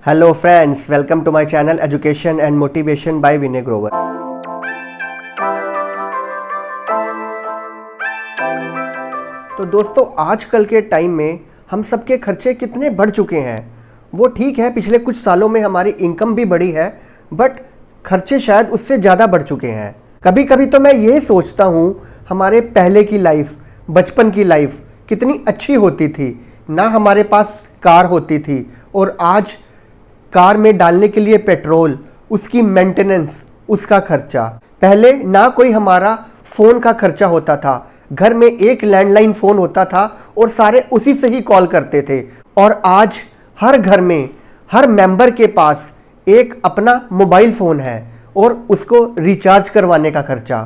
Hello friends, welcome to my channel education and motivation by Vinay Grover. तो दोस्तों, आजकल के टाइम में हम सबके खर्चे कितने बढ़ चुके हैं। वो ठीक है, पिछले कुछ सालों में हमारी इनकम भी बढ़ी है, बट खर्चे शायद उससे ज़्यादा बढ़ चुके हैं। कभी कभी तो मैं ये सोचता हूँ, हमारे पहले की लाइफ, बचपन की लाइफ कितनी अच्छी होती थी। ना हमारे पास कार होती थी और आज कार में डालने के लिए पेट्रोल, उसकी मेंटेनेंस, उसका खर्चा। पहले ना कोई हमारा फ़ोन का खर्चा होता था, घर में एक लैंडलाइन फ़ोन होता था और सारे उसी से ही कॉल करते थे। और आज हर घर में, हर मेंबर के पास एक अपना मोबाइल फ़ोन है और उसको रिचार्ज करवाने का खर्चा।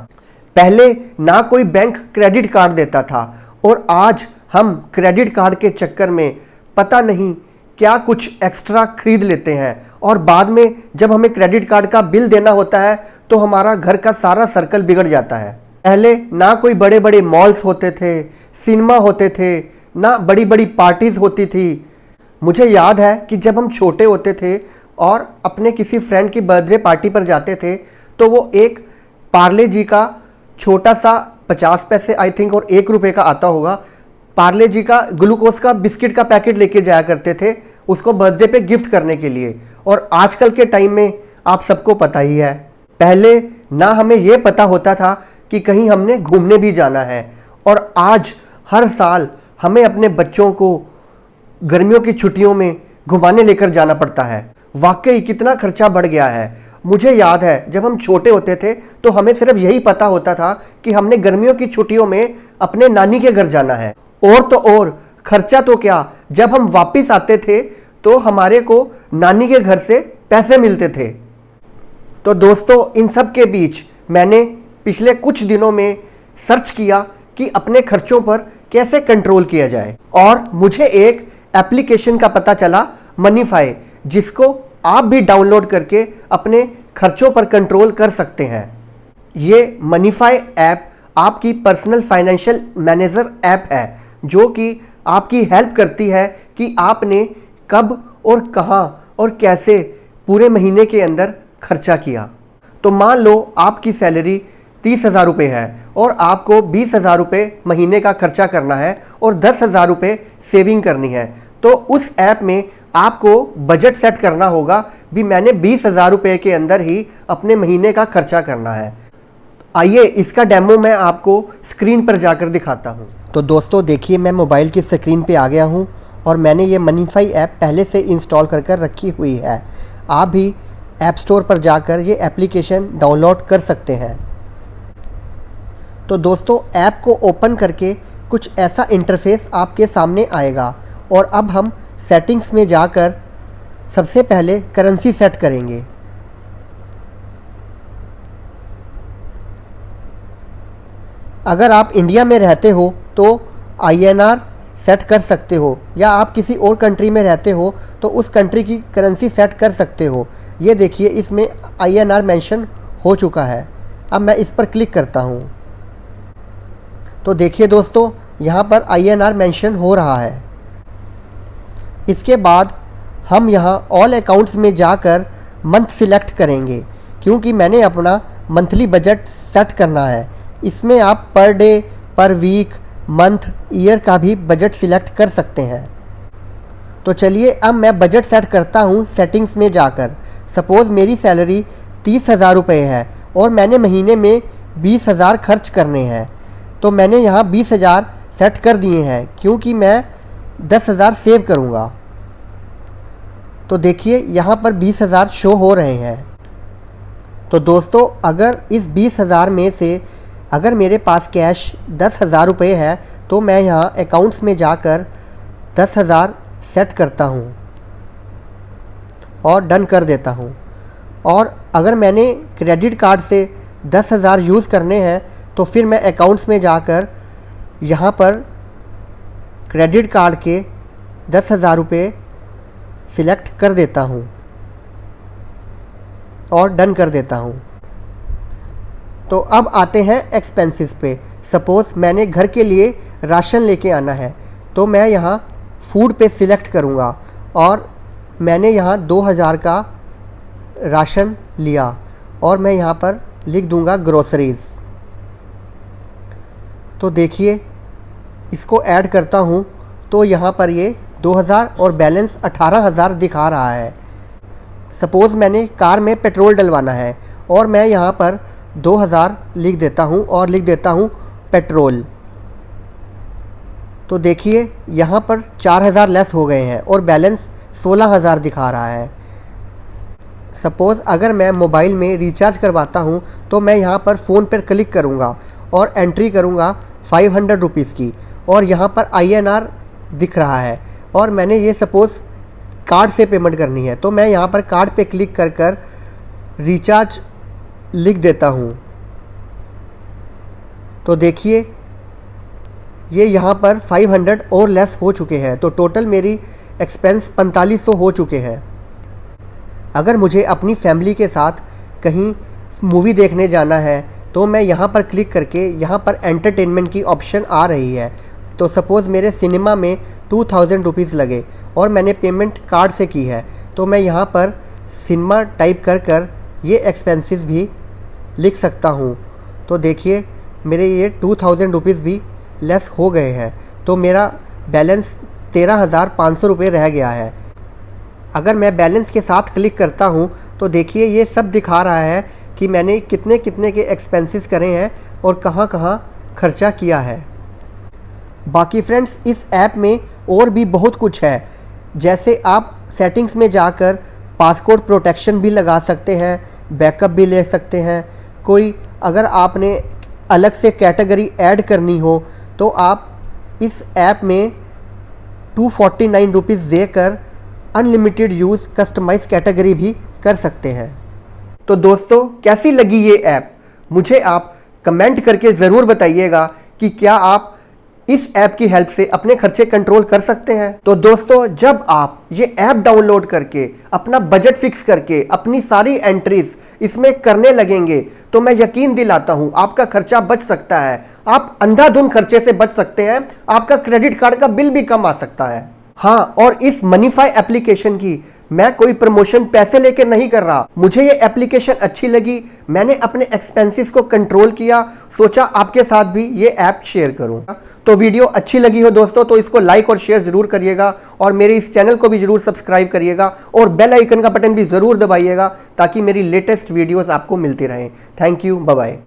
पहले ना कोई बैंक क्रेडिट कार्ड देता था और आज हम क्रेडिट कार्ड के चक्कर में पता नहीं क्या कुछ एक्स्ट्रा खरीद लेते हैं और बाद में जब हमें क्रेडिट कार्ड का बिल देना होता है तो हमारा घर का सारा सर्कल बिगड़ जाता है। पहले ना कोई बड़े बड़े मॉल्स होते थे, सिनेमा होते थे, ना बड़ी बड़ी पार्टीज होती थी। मुझे याद है कि जब हम छोटे होते थे और अपने किसी फ्रेंड की बर्थडे पार्टी पर जाते थे तो वो एक पार्ले जी का छोटा सा 50 पैसे आई थिंक और 1 रुपये का आता होगा, पार्ले जी का ग्लूकोज का बिस्किट का पैकेट लेके जाया करते थे उसको बर्थडे पे गिफ्ट करने के लिए। और आजकल के टाइम में आप सबको पता ही है, पहले ना हमें ये पता होता था कि कहीं हमने घूमने भी जाना है और आज हर साल हमें अपने बच्चों को गर्मियों की छुट्टियों में घुमाने लेकर जाना पड़ता है। वाकई कितना खर्चा बढ़ गया है। मुझे याद है जब हम छोटे होते थे तो हमें सिर्फ यही पता होता था कि हमने गर्मियों की छुट्टियों में अपने नानी के घर जाना है। और तो और खर्चा तो क्या, जब हम वापस आते थे तो हमारे को नानी के घर से पैसे मिलते थे। तो दोस्तों, इन सब के बीच मैंने पिछले कुछ दिनों में सर्च किया कि अपने खर्चों पर कैसे कंट्रोल किया जाए और मुझे एक एप्लीकेशन का पता चला, मनीफाई, जिसको आप भी डाउनलोड करके अपने खर्चों पर कंट्रोल कर सकते हैं। ये मनीफाई ऐप आपकी पर्सनल फाइनेंशियल मैनेजर ऐप है जो कि आपकी हेल्प करती है कि आपने कब और कहां और कैसे पूरे महीने के अंदर खर्चा किया। तो मान लो आपकी सैलरी 30,000 रुपये है और आपको 20,000 रुपये महीने का खर्चा करना है और 10,000 रुपये सेविंग करनी है। तो उस ऐप में आपको बजट सेट करना होगा भी मैंने 20,000 रुपये के अंदर ही अपने महीने का खर्चा करना है। आइए इसका डेमो मैं आपको स्क्रीन पर जाकर दिखाता हूँ। तो दोस्तों देखिए, मैं मोबाइल की स्क्रीन पे आ गया हूँ और मैंने ये मनीफाई ऐप पहले से इंस्टॉल कर रखी हुई है। आप भी ऐप स्टोर पर जाकर ये एप्लीकेशन डाउनलोड कर सकते हैं। तो दोस्तों, ऐप को ओपन करके कुछ ऐसा इंटरफेस आपके सामने आएगा और अब हम सेटिंग्स में जाकर सबसे पहले करेंसी सेट करेंगे। अगर आप इंडिया में रहते हो तो INR सेट कर सकते हो, या आप किसी और कंट्री में रहते हो तो उस कंट्री की करेंसी सेट कर सकते हो। ये देखिए, इसमें INR मेंशन हो चुका है। अब मैं इस पर क्लिक करता हूँ तो देखिए दोस्तों, यहाँ पर INR मेंशन हो रहा है। इसके बाद हम यहाँ ऑल अकाउंट्स में जाकर मंथ सिलेक्ट करेंगे क्योंकि मैंने अपना मंथली बजट सेट करना है। इसमें आप पर डे, पर वीक, मंथ, ईयर का भी बजट सिलेक्ट कर सकते हैं। तो चलिए अब मैं बजट सेट करता हूँ सेटिंग्स में जाकर। सपोज़ मेरी सैलरी 30,000 रुपये है और मैंने महीने में 20,000 खर्च करने हैं। तो मैंने यहाँ 20,000 सेट कर दिए हैं क्योंकि मैं 10,000 सेव करूँगा। तो देखिए यहाँ पर 20,000 शो हो रहे हैं। तो दोस्तों, अगर इस 20,000 में से अगर मेरे पास कैश 10,000 रुपये है तो मैं यहाँ अकाउंट्स में जाकर 10,000 सेट करता हूँ और डन कर देता हूँ। और अगर मैंने क्रेडिट कार्ड से 10,000 यूज़ करने हैं तो फिर मैं अकाउंट्स में जाकर यहाँ पर क्रेडिट कार्ड के 10,000 रुपये सिलेक्ट कर देता हूँ और डन कर देता हूँ। तो अब आते हैं एक्सपेंसेस पे। सपोज़ मैंने घर के लिए राशन लेके आना है तो मैं यहाँ फूड पे सिलेक्ट करूँगा और मैंने यहाँ 2000 का राशन लिया और मैं यहाँ पर लिख दूँगा ग्रोसरीज़। तो देखिए इसको ऐड करता हूँ तो यहाँ पर ये 2000 और बैलेंस 18000 दिखा रहा है। सपोज़ मैंने कार में पेट्रोल डलवाना है और मैं यहाँ पर 2000 लिख देता हूँ और लिख देता हूँ पेट्रोल। तो देखिए यहाँ पर 4000 लेस हो गए हैं और बैलेंस 16000 दिखा रहा है। सपोज़ अगर मैं मोबाइल में रिचार्ज करवाता हूँ तो मैं यहाँ पर फ़ोन पर क्लिक करूँगा और एंट्री करूँगा 500 रुपीज़ की और यहाँ पर INR दिख रहा है और मैंने ये सपोज़ कार्ड से पेमेंट करनी है तो मैं यहाँ पर कार्ड पे क्लिक कर कर रिचार्ज लिख देता हूँ। तो देखिए ये यहाँ पर 500 और लेस हो चुके हैं तो टोटल मेरी एक्सपेंस 4500 हो चुके हैं। अगर मुझे अपनी फैमिली के साथ कहीं मूवी देखने जाना है तो मैं यहाँ पर क्लिक करके यहाँ पर एंटरटेनमेंट की ऑप्शन आ रही है। तो सपोज़ मेरे सिनेमा में 2000 रुपीज़ लगे और मैंने पेमेंट कार्ड से की है तो मैं यहाँ पर सिनेमा टाइप कर कर ये एक्सपेंसेस भी लिख सकता हूँ। तो देखिए मेरे ये 2000 रुपीज़ भी लेस हो गए हैं तो मेरा बैलेंस 13500 रुपये रह गया है। अगर मैं बैलेंस के साथ क्लिक करता हूँ तो देखिए ये सब दिखा रहा है कि मैंने कितने कितने के एक्सपेंसेस करे हैं और कहाँ कहाँ खर्चा किया है। बाकी फ्रेंड्स इस ऐप में और भी बहुत कुछ है, जैसे आप सेटिंग्स में जाकर पासवर्ड प्रोटेक्शन भी लगा सकते हैं, बैकअप भी ले सकते हैं। कोई अगर आपने अलग से कैटेगरी ऐड करनी हो तो आप इस ऐप में 249 रुपीज़ देकर अनलिमिटेड यूज़ कस्टमाइज कैटेगरी भी कर सकते हैं। तो दोस्तों कैसी लगी ये ऐप, मुझे आप कमेंट करके ज़रूर बताइएगा कि क्या आप इस ऐप की हेल्प से अपने खर्चे कंट्रोल कर सकते हैं। तो दोस्तों जब आप ये ऐप डाउनलोड करके अपना बजट फिक्स करके अपनी सारी एंट्रीज इसमें करने लगेंगे तो मैं यकीन दिलाता हूं आपका खर्चा बच सकता है। आप अंधाधुंध खर्चे से बच सकते हैं, आपका क्रेडिट कार्ड का बिल भी कम आ सकता है। हाँ, और इस मनीफाई एप्लीकेशन की मैं कोई प्रमोशन पैसे लेके नहीं कर रहा, मुझे ये एप्लीकेशन अच्छी लगी, मैंने अपने एक्सपेंसेस को कंट्रोल किया, सोचा आपके साथ भी ये ऐप शेयर करूं। तो वीडियो अच्छी लगी हो दोस्तों तो इसको लाइक और शेयर जरूर करिएगा और मेरे इस चैनल को भी जरूर सब्सक्राइब करिएगा और बेल आइकन का बटन भी जरूर दबाइएगा ताकि मेरी लेटेस्ट वीडियोस आपको मिलती रहें। Thank you, bye bye.